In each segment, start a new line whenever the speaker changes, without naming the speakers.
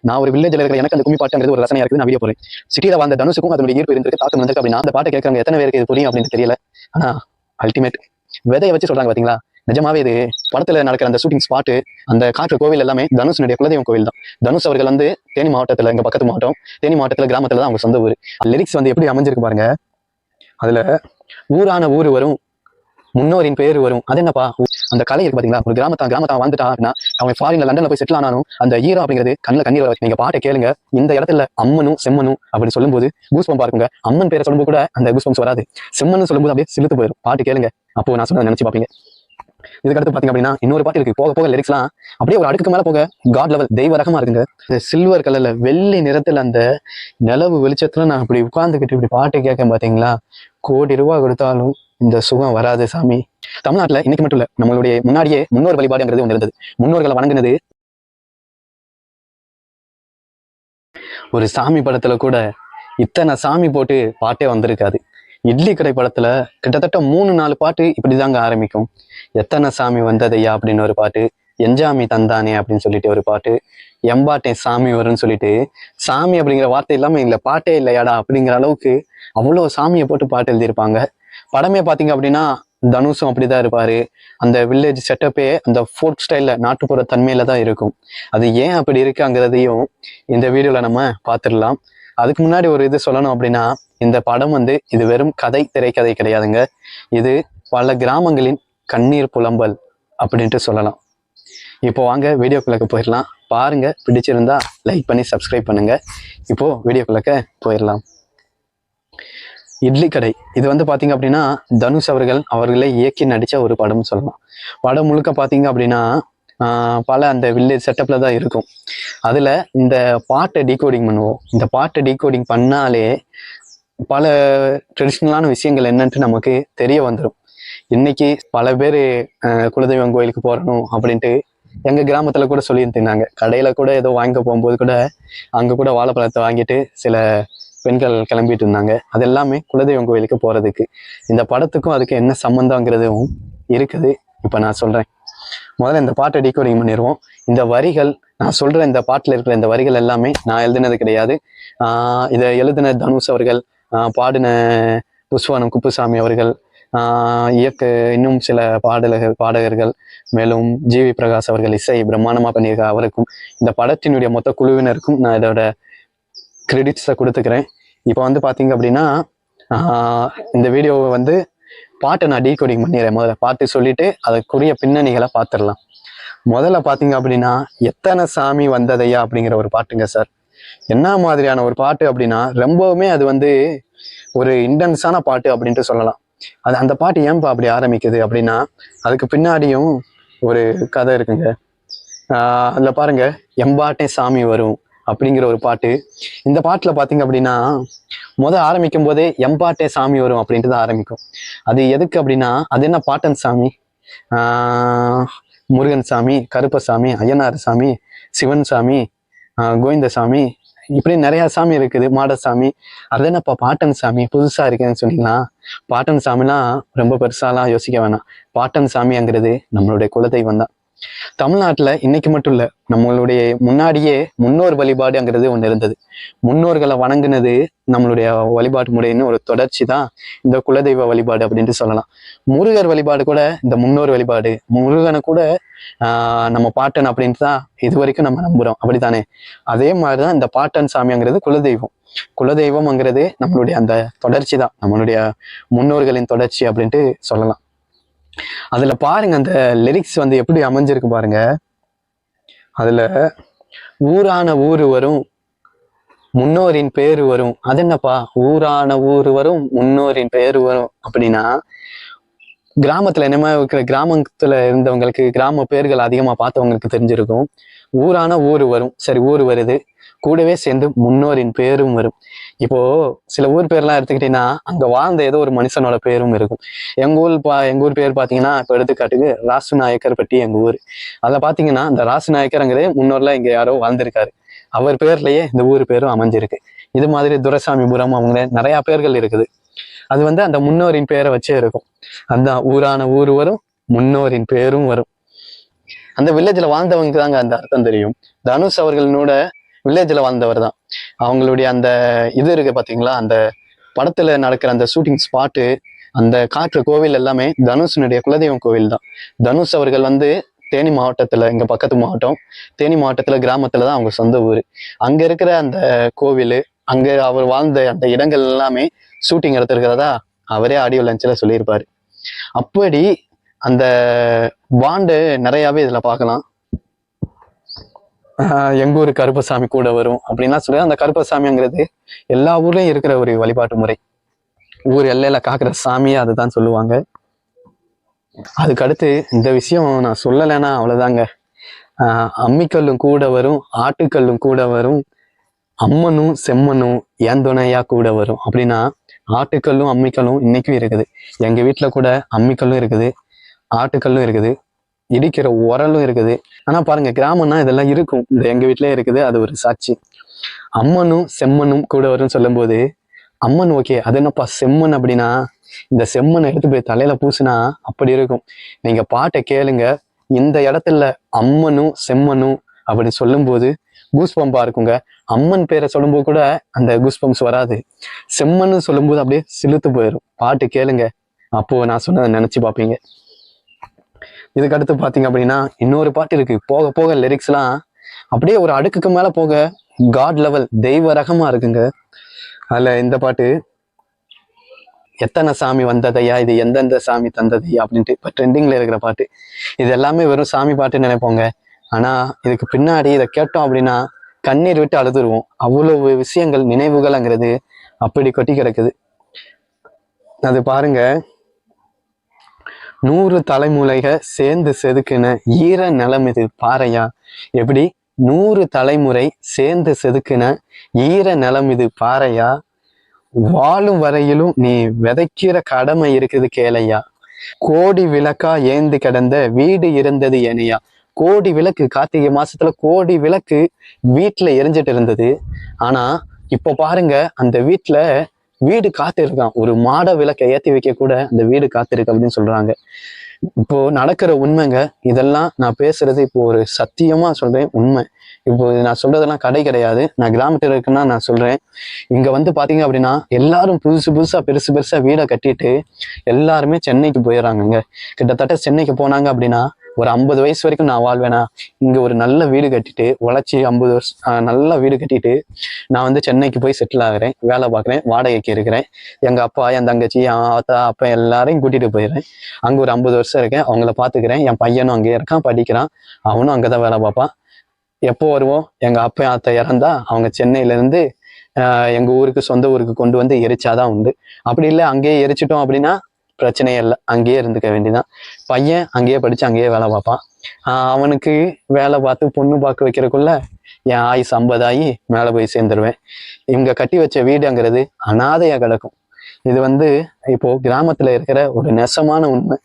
நான் ஒரு வில்லேஜ்ல இருக்கிற எனக்கு அந்த கும்மி பாட்டுங்கிறது ஒரு ரசனையா இருக்குது. நான் வீடியோ போறேன். சிட்டியில வாழ்ந்த தனுஷுக்கும் அதனுடைய ஈர்ப்பு இருந்திருக்கு, தாக்கம் இருந்திருக்கு அப்படின்னா அந்த பாட்டை கேட்கறவங்க எத்தனை பேருக்கு இது புரியும் அப்படின்னு தெரியல. ஆனா அல்டிமேட் விதையை வச்சு சொல்றாங்க பாத்தீங்களா, நிஜமாவே இது படத்துல நடக்கிற அந்த ஷூட்டிங் ஸ்பாட்டு, அந்த காற்று கோவில் எல்லாமே தனுஷனுடைய குலதெய்வம் கோவில் தான். தனுஷ் அவர்கள் வந்து தேனி மாவட்டத்துல, எங்க பக்கத்து மாவட்டம் தேனி மாவட்டத்துல கிராமத்துல தான் அவங்க சொந்த ஊர். லிரிக்ஸ் வந்து எப்படி அமைஞ்சிருக்கு பாருங்க. அதுல ஊரான ஊரு வரும், முன்னோரின் பேர் வரும். அது என்னப்பா அந்த கலை இருக்கு பாத்தீங்களா, ஒரு கிராமத்தா வந்துட்டான் அப்படின்னா அவன் ஃபாரின்ல லண்டன்ல போய் செட்டில் ஆனாலும் அந்த ஈரோ அப்படிங்கிறது கண்ணில் கண்ணீர் வர. நீங்க பாட்டை கேளுங்க, இந்த இடத்துல அம்மனும் செம்மனும் அப்படின்னு சொல்லும்போது கூஸ்பம் பாருங்க. அம்மன் பேரை சொல்லும்போது கூட அந்த கூஸ்பம்ஸ் வராது, செம்மனும் சொல்லும்போது அப்படியே சிலுத்து போயிடும். பாட்டு கேளுங்க, அப்போ நான் சொன்னதை நினைச்சு பாப்பீங்க. இதுக்கடுத்து பாத்தீங்க அப்படின்னா இன்னொரு பாட்டு இருக்கு, போக போக லிரிக்ஸ்லாம் அப்படியே ஒரு அடுக்கு மேல போக காட் லெவல் தெய்வ ரகமா இருக்குங்க. இந்த சில்வர் கலர்ல வெள்ளி நிறத்துல அந்த நிலவு வெளிச்சத்துல நான் இப்படி உட்கார்ந்துக்கிட்டு இப்படி பாட்டு கேட்க பாத்தீங்களா, கோடி ரூபாய் கொடுத்தாலும் இந்த சுகம் வராது சாமி. தமிழ்நாட்டுல இன்னைக்கு மட்டும் இல்ல, நம்மளுடைய முன்னாடியே முன்னோர் வழிபாடுங்கிறது ஒன்று இருந்தது. முன்னோர்களை வணங்குனது. ஒரு சாமி படத்துல கூட இத்தனை சாமி போட்டு பாட்டே வந்திருக்காது. இட்லி கடை படத்துல கிட்டத்தட்ட 3-4 பாட்டு இப்படிதாங்க ஆரம்பிக்கும். எத்தனை சாமி வந்ததையா அப்படின்னு ஒரு பாட்டு, எஞ்சாமி தந்தானே அப்படின்னு சொல்லிட்டு ஒரு பாட்டு, எம்பாட்டேன் சாமி வரும்னு சொல்லிட்டு, சாமி அப்படிங்கிற வார்த்தை இல்லாம இல்ல பாட்டே இல்லையாடா அப்படிங்கிற அளவுக்கு அவ்வளவு சாமியை போட்டு பாட்டு எழுதியிருப்பாங்க. படமே பாத்தீங்க அப்படின்னா தனுஷும் அப்படிதான் இருப்பாரு. அந்த வில்லேஜ் செட்டப்பே அந்த ஃபோர்ட் ஸ்டைல்ல நாட்டுப்புற தன்மையில தான் இருக்கும். அது ஏன் அப்படி இருக்காங்கிறதையும் இந்த வீடியோல நம்ம பார்த்துடலாம். அதுக்கு முன்னாடி ஒரு இது சொல்லணும் அப்படின்னா, இந்த படம் வந்து இது வெறும் திரைக்கதை கிடையாதுங்க. இது பல கிராமங்களின் கண்ணீர் புலம்பல் அப்படின்ட்டு சொல்லலாம். இப்போ வாங்க வீடியோக்குள்ளக்க போயிடலாம். பாருங்க, பிடிச்சிருந்தா லைக் பண்ணி சப்ஸ்கிரைப் பண்ணுங்க. இப்போ வீடியோக்குள்ளக்க போயிடலாம். இட்லி கடை இது வந்து பாத்தீங்க அப்படின்னா தனுஷ் அவர்களே இயக்கி நடிச்ச ஒரு படம்னு சொல்லலாம். படம் முழுக்க பாத்தீங்க அப்படின்னா பல அந்த வில்லேஜ் செட்டப்ல தான் இருக்கும். அதுல இந்த பாட்டை டீகோடிங் பண்ணுவோம். இந்த பாட்டை டீகோடிங் பண்ணாலே பல ட்ரெடிஷ்னலான விஷயங்கள் என்னன்ட்டு நமக்கு தெரிய வந்துடும். இன்னைக்கு பல பேர் குலதெய்வம் கோயிலுக்கு போறணும் அப்படின்ட்டு எங்க கிராமத்துல கூட சொல்லியிருந்தாங்க. கடையில கூட ஏதோ வாங்க போகும்போது கூட அங்க கூட வாழைப்பழத்தை வாங்கிட்டு சில பெண்கள் கிளம்பிட்டு இருந்தாங்க. அது எல்லாமே குலதெய்வம் கோயிலுக்கு போறதுக்கு. இந்த படத்துக்கும் அதுக்கு என்ன சம்பந்தங்கிறதும் இருக்குது. இப்ப நான் சொல்றேன். முதல்ல இந்த பாட்டை டீகோடிங் பண்ணிடுவோம். இந்த வரிகள் நான் சொல்ற இந்த பாட்டுல இருக்கிற இந்த வரிகள் எல்லாமே நான் எழுதினது கிடையாது. இதை எழுதின தனுஷ் அவர்கள், பாடின புஷ்வானம் குப்புசாமி அவர்கள், இன்னும் சில பாடகர்கள், மேலும் ஜிவி பிரகாஷ் அவர்கள் இசை பிரம்மாண்டமா பண்ணியிருக்க அவருக்கும் இந்த படத்தினுடைய மொத்த குழுவினருக்கும் நான் இதோட கிரெடிட்ஸை கொடுத்துக்கிறேன். இப்போ வந்து பாத்தீங்க அப்படின்னா இந்த வீடியோவை வந்து பாட்டை நான் டீகோடிங் பண்ணிடுறேன். முதல்ல பாட்டு சொல்லிட்டு அதுக்குரிய பின்னணிகளை பார்த்துடலாம். முதல்ல பாத்தீங்க அப்படின்னா எத்தனை சாமி வந்ததையா அப்படிங்கிற ஒரு பாட்டுங்க சார். என்ன மாதிரியான ஒரு பாட்டு அப்படின்னா ரொம்பவுமே அது வந்து ஒரு இன்டென்ஸான பாட்டு அப்படின்ட்டு சொல்லலாம். அந்த பாட்டு ஏன்பா அப்படி ஆரம்பிக்குது அப்படின்னா அதுக்கு பின்னாடியும் ஒரு கதை இருக்குங்க. அதுல பாருங்க, எம்பாட்டே சாமி வரும் அப்படிங்கிற ஒரு பாட்டு. இந்த பாட்டுல பாத்தீங்க அப்படின்னா ஆரம்பிக்கும் போதே எம்பாட்டே சாமி வரும் அப்படின்ட்டு தான் ஆரம்பிக்கும். அது எதுக்கு அப்படின்னா அது என்ன பாட்டன் சாமி, முருகன் சாமி, கருப்பசாமி, ஐயனார் சாமி, சிவன் சாமி, கோவிந்த சாமி, இப்படி நிறைய சாமி இருக்குது, மாடசாமி. அது என்னப்பா பாட்டன் சாமி புதுசா இருக்குன்னு சொன்னீங்கன்னா, பாட்டன் சாமிலாம் ரொம்ப பெருசாலாம் யோசிக்க வேணாம். பாட்டன் சாமிங்கிறது நம்மளுடைய குலதெய்வம் தான். தமிழ்நாட்டுல இன்னைக்கு மட்டும் இல்ல, நம்மளுடைய முன்னாடியே முன்னோர் வழிபாடுங்கிறது ஒண்ணு இருந்தது. முன்னோர்களை வணங்குனது நம்மளுடைய வழிபாட்டு முறைன்னு ஒரு தொடர்ச்சி தான் இந்த குலதெய்வ வழிபாடு அப்படின்ட்டு சொல்லலாம். முருகர் வழிபாடு கூட இந்த முன்னோர் வழிபாடு. முருகனை கூட நம்ம பாட்டன் அப்படின்ட்டு தான் இது வரைக்கும் நம்ம நம்புறோம், அப்படித்தானே? அதே மாதிரிதான் இந்த பாட்டன் சாமிங்கிறது குலதெய்வம். குலதெய்வம்ங்கிறது நம்மளுடைய அந்த தொடர்ச்சி தான், நம்மளுடைய முன்னோர்களின் தொடர்ச்சி அப்படின்ட்டு சொல்லலாம். அதுல பாருங்க, அந்த லிரிக்ஸ் வந்து எப்படி அமைஞ்சிருக்கு பாருங்க. அதுல ஊரான ஊரு வரும், முன்னோரின் பேரு வரும். அது என்னப்பா ஊரான ஊரு வரும், முன்னோரின் பேரு வரும் அப்படின்னா, கிராமத்துல என்னமா இருக்கிற கிராமத்துல இருந்தவங்களுக்கு கிராம பேர்கள் அதிகமா பார்த்தவங்களுக்கு தெரிஞ்சிருக்கும். ஊரான ஊரு வரும், சரி ஊரு வருது, கூடவே சேர்ந்து முன்னோரின் பேரும் வரும். இப்போ சில ஊர் பேர்லாம் எடுத்துக்கிட்டீங்கன்னா அங்க வாழ்ந்த ஏதோ ஒரு மனுஷனோட பேரும் இருக்கும். எங்க ஊர் பேர் பாத்தீங்கன்னா, இப்ப எடுத்துக்காட்டுக்கு ராசு நாயக்கர் பட்டி எங்க ஊர். அதுல பாத்தீங்கன்னா இந்த ராசு நாயக்கருங்கிறது முன்னோர்ல இங்க யாரோ வாழ்ந்திருக்காரு, அவர் பேர்லயே இந்த ஊர் பேரும் அமைஞ்சிருக்கு. இது மாதிரி துரைசாமிபுரம் அவங்க நிறைய பேர்கள் இருக்குது. அது வந்து அந்த முன்னோரின் பேரை வச்சே இருக்கும். அந்த ஊரான ஊர் வரும், முன்னோரின் பேரும் வரும். அந்த வில்லேஜ்ல வாழ்ந்தவங்களுக்கு தாங்க அந்த அர்த்தம் தெரியும். தனுஷ் அவர்களோட வில்லேஜ்ல வாழ்ந்தவர் தான். அவங்களுடைய அந்த இது இருக்கு பாத்தீங்களா, அந்த படத்துல நடக்கிற அந்த ஷூட்டிங் ஸ்பாட்டு, அந்த காற்று கோவில் எல்லாமே தனுஷனுடைய குலதெய்வம் கோவில் தான். தனுஷ் அவர்கள் வந்து தேனி மாவட்டத்துல, இங்க பக்கத்து மாவட்டம் தேனி மாவட்டத்துல கிராமத்துல தான் அவங்க சொந்த ஊர். அங்க இருக்கிற அந்த கோவில், அங்க அவர் வாழ்ந்த அந்த இடங்கள் எல்லாமே ஷூட்டிங் எடுத்திருக்கிறதா அவரே ஆடியோ லஞ்சில சொல்லியிருப்பாரு. அப்படி அந்த பாண்டு நிறையாவே இதுல பார்க்கலாம். எங்க ஊர் கருப்பசாமி கூட வரும் அப்படின்லாம் சொல்லி, அந்த கருப்பசாமிங்கிறது எல்லா ஊர்லயும் இருக்கிற ஒரு வழிபாட்டு முறை. ஊர் எல்லையில காக்குற சாமியே அதுதான் சொல்லுவாங்க. அதுக்கடுத்து இந்த விஷயம் நான் சொல்லலைன்னா அவ்வளவுதாங்க. அம்மிக்கல்லும் கூட வரும், ஆட்டுக்கல்லும் கூட வரும், அம்மனும் செம்மனும் ஏன் துணையா கூட வரும் அப்படின்னா, ஆட்டுக்கல்லும் அம்மிக்கல்லும் இன்னைக்கும் இருக்குது. எங்க வீட்டுல கூட அம்மிக்கல்லும் இருக்குது, ஆட்டுக்கல்லும் இருக்குது, இடிக்கிற உரலும் இருக்குது. ஆனா பாருங்க, கிராமம்னா இதெல்லாம் இருக்கும். இந்த எங்க வீட்லயே இருக்குது, அது ஒரு சாட்சி. அம்மனும் செம்மனும் கூட வரும்னு சொல்லும் போது, அம்மன் ஓகே, அது என்னப்பா செம்மன் அப்படின்னா, இந்த செம்மனை எடுத்து போய் தலையில பூசினா அப்படி இருக்கும். நீங்க பாட்டை கேளுங்க, இந்த இடத்துல அம்மனும் செம்மனும் அப்படின்னு சொல்லும் போது கூஸ்பம்பா இருக்குங்க. அம்மன் பேரை சொல்லும்போது கூட அந்த கூஸ்பம்ஸ் வராது. செம்மன்னு சொல்லும்போது அப்படியே சிலுத்து போயிடும். பாட்டு கேளுங்க, அப்போ நான் சொன்னதை நினைச்சு பார்ப்பீங்க. இதுக்கு அடுத்து பாத்தீங்க அப்படின்னா இன்னொரு பாட்டு இருக்கு. போக போக லிரிக்ஸ் எல்லாம் அப்படியே ஒரு அடுக்குக்கு மேல போக காட் லெவல், தெய்வ ரகமா இருக்குங்க. அதுல இந்த பாட்டு, எத்தனை சாமி வந்ததையா, இது எந்தெந்த சாமி தந்ததையா அப்படின்ட்டு இப்ப ட்ரெண்டிங்ல இருக்கிற பாட்டு. இது எல்லாமே வெறும் சாமி பாட்டுன்னு நினைப்போங்க. ஆனா இதுக்கு பின்னாடி இதை கேட்டோம் அப்படின்னா கண்ணீர் விட்டு அழுதுருவோம். அவ்வளவு விஷயங்கள், நினைவுகள்ங்கிறது அப்படி கொட்டி கிடக்குது. அது பாருங்க, 100 தலைமுறைக சேர்ந்து செதுக்குன ஈர நிலம் இது பாறையா. எப்படி 100 தலைமுறை சேர்ந்து செதுக்குன ஈர நிலம் இது பாறையா, வாழும் வரையிலும் நீ விதைக்கிற கடமை இருக்குது கேளையா, கோடி விளக்கா ஏந்து கிடந்த வீடு இருந்தது ஏனையா. கோடி விளக்கு, கார்த்திகை மாசத்துல கோடி விளக்கு வீட்டுல எரிஞ்சிட்டு இருந்தது. ஆனா இப்போ பாருங்க, அந்த வீடு காத்து இருக்கான். ஒரு மாட விளக்கை ஏத்தி வைக்க கூட அந்த வீடு காத்து இருக்கு அப்படின்னு சொல்றாங்க. இப்போ நடக்கிற உண்மைங்க இதெல்லாம். நான் பேசுறது இப்போ ஒரு சத்தியமா சொல்றேன், உண்மை. இப்போ நான் சொல்றதெல்லாம் கடை கிடையாது. நான் கிராமத்துல இருக்குன்னா நான் சொல்றேன். இங்க வந்து பாத்தீங்க அப்படின்னா எல்லாரும் புதுசா பெருசா வீடை கட்டிட்டு எல்லாருமே சென்னைக்கு போயிடுறாங்கங்க. கிட்டத்தட்ட சென்னைக்கு போனாங்க அப்படின்னா ஒரு 50 வயசு வரைக்கும் நான் வாழ்வேனா? இங்க ஒரு நல்ல வீடு கட்டிட்டு உழைச்சி 50 வருஷம் நல்ல வீடு கட்டிட்டு நான் வந்து சென்னைக்கு போய் செட்டில் ஆகுறேன், வேலை பார்க்குறேன், வாடகைக்கு இருக்கிறேன். எங்க அப்பா, என் தங்கச்சி, என் ஆத்தா, அப்பா எல்லாரையும் கூட்டிட்டு போயிடுறேன். அங்க ஒரு 50 வருஷம் இருக்கேன், அவங்கள பாத்துக்கிறேன். என் பையனும் அங்கே இருக்கான், படிக்கிறான், அவனும் அங்கதான் வேலை பார்ப்பான். எப்போ வருவோம், எங்க அப்பா ஆத்தா இறந்தா அவங்க சென்னையில இருந்து எங்க ஊருக்கு, சொந்த ஊருக்கு கொண்டு வந்து எரிச்சாதான் உண்டு. அப்படி இல்லை அங்கேயே எரிச்சிட்டோம் அப்படின்னா பிரச்சனையே இல்லை, அங்கேயே இருந்துக்க வேண்டியதான். பையன் அங்கேயே படிச்சு அங்கேயே வேலை பார்ப்பான். அவனுக்கு வேலை பார்த்து பொண்ணு பார்க்க வைக்கிறதுக்குள்ள என் ஆயுசு 50 ஆகி மேலே போய் சேர்ந்துருவேன். இவங்க கட்டி வச்ச வீடுங்கிறது அனாதையா கிடக்கும். இது வந்து இப்போ கிராமத்துல இருக்கிற ஒரு நெசமான உண்மை.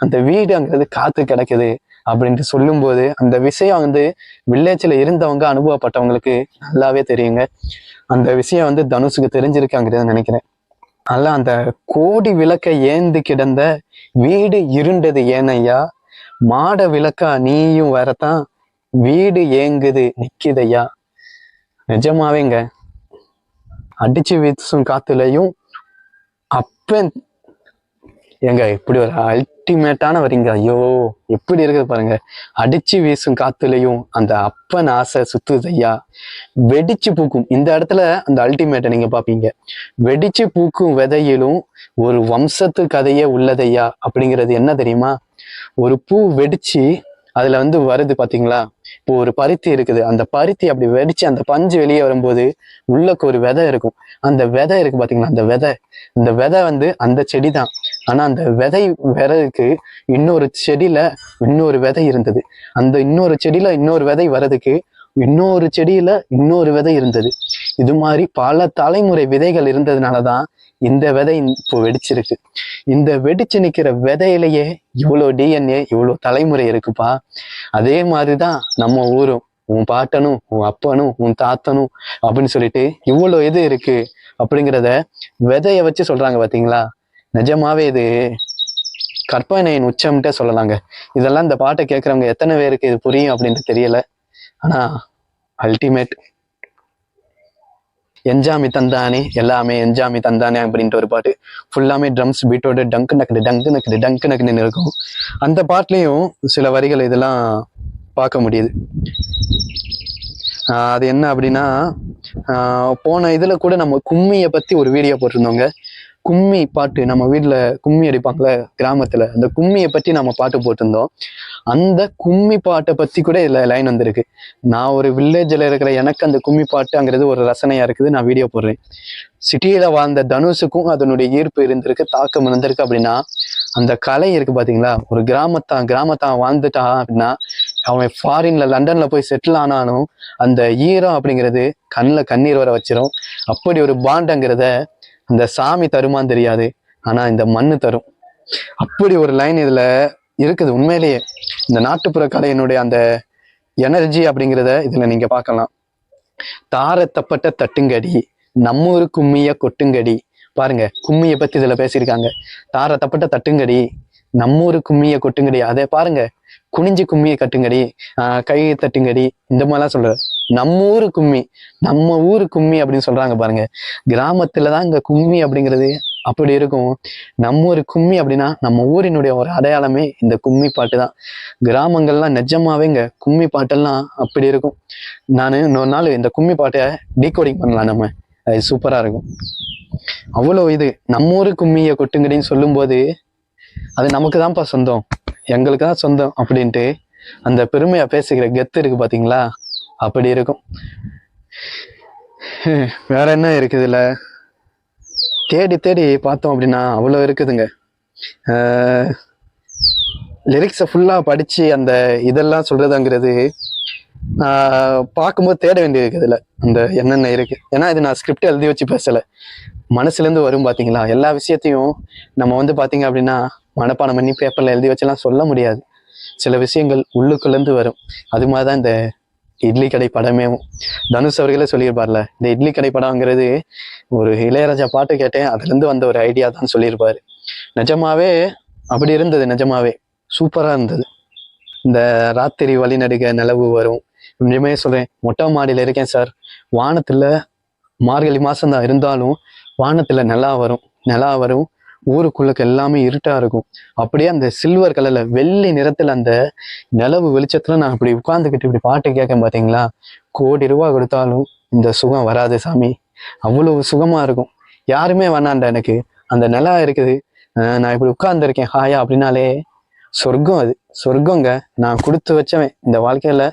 அந்த வீடுங்கிறது காத்து கிடக்குது அப்படின்ட்டு சொல்லும் போது அந்த விஷயம் வந்து வில்லேஜ்ல இருந்தவங்க, அனுபவப்பட்டவங்களுக்கு நல்லாவே தெரியுங்க. அந்த விஷயம் வந்து தனுஷுக்கு தெரிஞ்சிருக்காங்கிறத நினைக்கிறேன். அல்ல, அந்த கோடி விளக்கை ஏந்து கிடந்த வீடு இருண்டது ஏனையா, மாட விளக்கா நீயும் வரத்தான் வீடு ஏங்குது நிக்குதையா. நிஜமாவேங்க, அடிச்சு வீசும் காத்துலையும் அப்பன் ஏங்க இப்படி ஒரு அல்டிமேட்டான வரீங்க. ஐயோ எப்படி இருக்குது பாருங்க. அடிச்சு வீசும் காத்துலையும் அந்த அப்பன் ஆசை சுத்துதையா. வெடிச்சு பூக்கும், இந்த இடத்துல அந்த அல்டிமேட்டை நீங்க பாப்பீங்க. வெடிச்சு பூக்கும் விதையிலும் ஒரு வம்சத்து கதையே உள்ளதையா. அப்படிங்கிறது என்ன தெரியுமா? ஒரு பூ வெடிச்சு அதுல வந்து வருது பாத்தீங்களா. இப்போ ஒரு பருத்தி இருக்குது, அந்த பருத்தி அப்படி வெடிச்சு அந்த பஞ்சு வெளியே வரும்போது உள்ளக்கு ஒரு விதை இருக்கும். அந்த விதை இருக்கு பாத்தீங்களா, அந்த விதை வந்து அந்த செடி தான். ஆனா அந்த விதை வர்றதுக்கு இன்னொரு செடியில இன்னொரு விதை இருந்தது. அந்த இன்னொரு செடியில இன்னொரு விதை வர்றதுக்கு இன்னொரு செடியில இன்னொரு விதை இருந்தது. இது மாதிரி பல தலைமுறை விதைகள் இருந்ததுனாலதான் இந்த விதை இப்போ வெடிச்சிருக்கு. இந்த வெடிச்சு நிக்கிற விதையிலேயே இவ்வளவு டிஎன்ஏ, இவ்வளவு தலைமுறை இருக்குப்பா. அதே மாதிரிதான் நம்ம ஊரும், உன் பாட்டனும் உன் அப்பனும் உன் தாத்தனும் அப்படின்னு சொல்லிட்டு இவ்வளவு இது இருக்கு அப்படிங்கிறத விதைய வச்சு சொல்றாங்க பாத்தீங்களா. நிஜமாவே இது கற்பனையின் உச்சம்ட்டே சொல்லலாங்க. இதெல்லாம் இந்த பாட்டை கேட்கறவங்க எத்தனை பேருக்கு இது புரியும் அப்படின்னு தெரியல. ஆனா அல்டிமேட். என்ஜாமி தந்தானே எல்லாமே என்ஜாமி தந்தானே அப்படின்ட்டு ஒரு பாட்டு. ஃபுல்லாமே ட்ரம்ஸ் பீட்டோட டங்கு நக்குது டங்கு நக்குது டங்கு நக்குன்னு இருக்கும். அந்த பாட்டுலயும் சில வரிகள் இதெல்லாம் பார்க்க முடியுது. அது என்ன அப்படின்னா, போன இதுல கூட நம்ம கும்மியை பத்தி ஒரு வீடியோ போட்டிருந்தோங்க. கும்மி பாட்டு, நம்ம வீட்டுல கும்மி அடிப்பாங்கல்ல கிராமத்துல, அந்த கும்மியை பத்தி நம்ம பாட்டு போட்டிருந்தோம். அந்த கும்மி பாட்டை பத்தி கூட இதுல லைன் வந்திருக்கு. நான் ஒரு வில்லேஜ்ல இருக்கிற எனக்கு அந்த கும்மி பாட்டுங்கிறது ஒரு ரசனையா இருக்குது, நான் வீடியோ போடுறேன். சிட்டியில வாழ்ந்த தனுஷுக்கும் அதனுடைய ஈர்ப்பு இருந்திருக்கு, தாக்கம் இருந்திருக்கு. அப்படின்னா அந்த கலை இருக்கு பாத்தீங்களா, ஒரு கிராமத்தான் வாழ்ந்துட்டான் அப்படின்னா, அவன் ஃபாரின்ல லண்டன்ல போய் செட்டில் ஆனாலும் அந்த ஈரம் அப்படிங்கிறது கண்ணில் கண்ணீர் வர வச்சிரும். அப்படி ஒரு பாண்டங்கிறத அந்த சாமி தருமான்னு தெரியாது, ஆனா இந்த மண்ணு தரும். அப்படி ஒரு லைன் இதுல இருக்குது. உண்மையிலேயே இந்த நாட்டுப்புற கலையினுடைய அந்த எனர்ஜி அப்படிங்கிறத இதுல நீங்க பார்க்கலாம். தாரத்தப்பட்ட தட்டுங்கடி நம்மூரு கும்மிய கொட்டுங்கடி. பாருங்க, கும்மிய பத்தி இதுல பேசியிருக்காங்க. தாரத்தப்பட்ட தட்டுங்கடி நம்மூரு கும்மிய கொட்டுங்கடி. அதை பாருங்க, குனிஞ்சு கும்மிய கட்டுங்கடி, கை தட்டுங்கடி, இந்த மாதிரிலாம் சொல்ற. நம்ம ஊரு கும்மி அப்படின்னு சொல்றாங்க பாருங்க. கிராமத்துலதான் இங்க கும்மி அப்படிங்கிறது அப்படி இருக்கும். நம்ம ஊரு கும்மி அப்படின்னா நம்ம ஊரினுடைய ஒரு அடையாளமே இந்த கும்மி பாட்டு தான். கிராமங்கள்லாம் நிஜமாவே இங்க கும்மி பாட்டெல்லாம் அப்படி இருக்கும். நான் இன்னொரு நாள் இந்த கும்மி பாட்டை டீகோடிங் பண்ணலாம், நம்ம அது சூப்பரா இருக்கும். அவ்வளவு இது நம்ம ஊரு கும்மிய கொட்டுங்கடின்னு சொல்லும் போது அது நமக்கு தான்ப்பா சொந்தம், எங்களுக்கு தான் சொந்தம் அப்படின்ட்டு அந்த பெருமையா பேசுகிற கெத்து இருக்கு பாத்தீங்களா, அப்படி இருக்கும். வேற என்ன இருக்குதுல்ல, தேடி தேடி பார்த்தோம் அப்படின்னா அவ்வளோ இருக்குதுங்க. லிரிக்ஸை ஃபுல்லாக படித்து அந்த இதெல்லாம் சொல்கிறதுங்கிறது பார்க்கும்போது தேட வேண்டியது இருக்குதுல்ல, அந்த என்னென்ன இருக்குது. ஏன்னா இது நான் ஸ்கிரிப்ட் எழுதி வச்சு பேசலை, மனசுலேருந்து வரும் பார்த்தீங்களா. எல்லா விஷயத்தையும் நம்ம வந்து பார்த்தீங்க அப்படின்னா மனப்பாடம் பண்ணி பேப்பரில் எழுதி வச்செல்லாம் சொல்ல முடியாது. சில விஷயங்கள் உள்ளுக்குள்ளேருந்து வரும். அது மாதிரி தான் இந்த இட்லி கடை படமே. தனுஷ் அவர்களே சொல்லியிருப்பார்ல, இந்த இட்லி கடை படம்ங்கிறது ஒரு இளையராஜா பாட்டு கேட்டேன், அதுலேருந்து வந்த ஒரு ஐடியா தான் சொல்லியிருப்பாரு. நிஜமாவே அப்படி இருந்தது, நிஜமாவே சூப்பராக இருந்தது. இந்த ராத்திரி வழிநடுக நிலவு வரும். நிஜமே சொல்கிறேன், மொட்டை மாடியில் இருக்கேன் சார், வானத்தில் மார்கழி மாதம் தான் இருந்தாலும் வானத்தில் நிலா வரும். ஊருக்குள்ளுக்கு எல்லாமே இருட்டா இருக்கும். அப்படியே அந்த சில்வர் கலர்ல வெள்ளி நிறத்துல அந்த நிலவு வெளிச்சத்துல நான் இப்படி உட்கார்ந்துக்கிட்டு இப்படி பாட்டு கேட்கேன் பாத்தீங்களா, கோடி ரூபாய் கொடுத்தாலும் இந்த சுகம் வராது சாமி. அவ்வளவு சுகமா இருக்கும். யாருமே வேணாண்டா எனக்கு, அந்த நிலா இருக்குது, நான் இப்படி உட்கார்ந்துருக்கேன் ஹாயா அப்படின்னாலே சொர்க்கம். அது சொர்க்கங்க. நான் கொடுத்து வச்சவன் இந்த வாழ்க்கையில,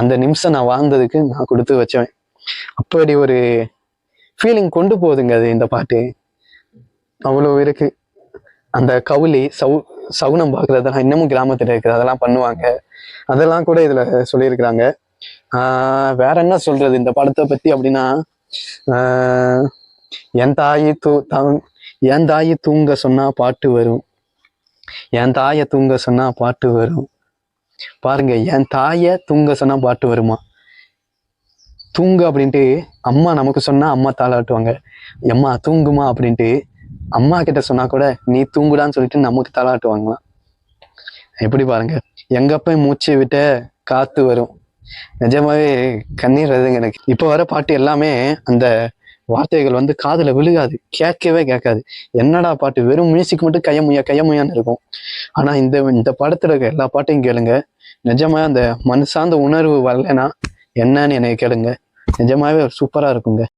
அந்த நிமிஷம் நான் வாழ்ந்ததுக்கு நான் கொடுத்து வச்சவன். அப்படி ஒரு ஃபீலிங் கொண்டு போகுதுங்க அது இந்த பாட்டு. அவ்வளோ இருக்கு. அந்த கவுளி சகுனம் பார்க்கறதெல்லாம் இன்னமும் கிராமத்துல இருக்குது, அதெல்லாம் பண்ணுவாங்க. அதெல்லாம் கூட இதுல சொல்லியிருக்கிறாங்க. வேற என்ன சொல்றது இந்த படத்தை பத்தி அப்படின்னா, என் தாயி தூங்க சொன்னா பாட்டு வரும், என் தாய தூங்க சொன்னா பாட்டு வரும். பாருங்க, என் தாய தூங்க சொன்னா பாட்டு வருமா? தூங்கு அப்படின்ட்டு அம்மா நமக்கு சொன்னா அம்மா தாளாட்டுவாங்க, எம்மா தூங்குமா அப்படின்ட்டு அம்மா கிட்ட சொன்னா கூட நீ தூங்குடான்னு சொல்லிட்டு நமக்கு தாளாட்டுவாங்களாம். எப்படி பாருங்க, எங்க போய் மூச்சு விட்ட காத்து வரும். நிஜமாவே கண்ணீர் வருதுங்க எனக்கு. இப்போ வர பாட்டு எல்லாமே அந்த வார்த்தைகள் வந்து காதுல விழுகாது, கேட்கவே கேட்காது. என்னடா பாட்டு, வெறும் மியூசிக் மட்டும் கையமுயான்னு இருக்கும். ஆனா இந்த படத்துல இருக்க எல்லா பாட்டையும் கேளுங்க, நிஜமா அந்த மனசார்ந்த உணர்வு வரலைன்னா என்னன்னு எனக்கு கேளுங்க, நிஜமாவே சூப்பரா இருக்குங்க.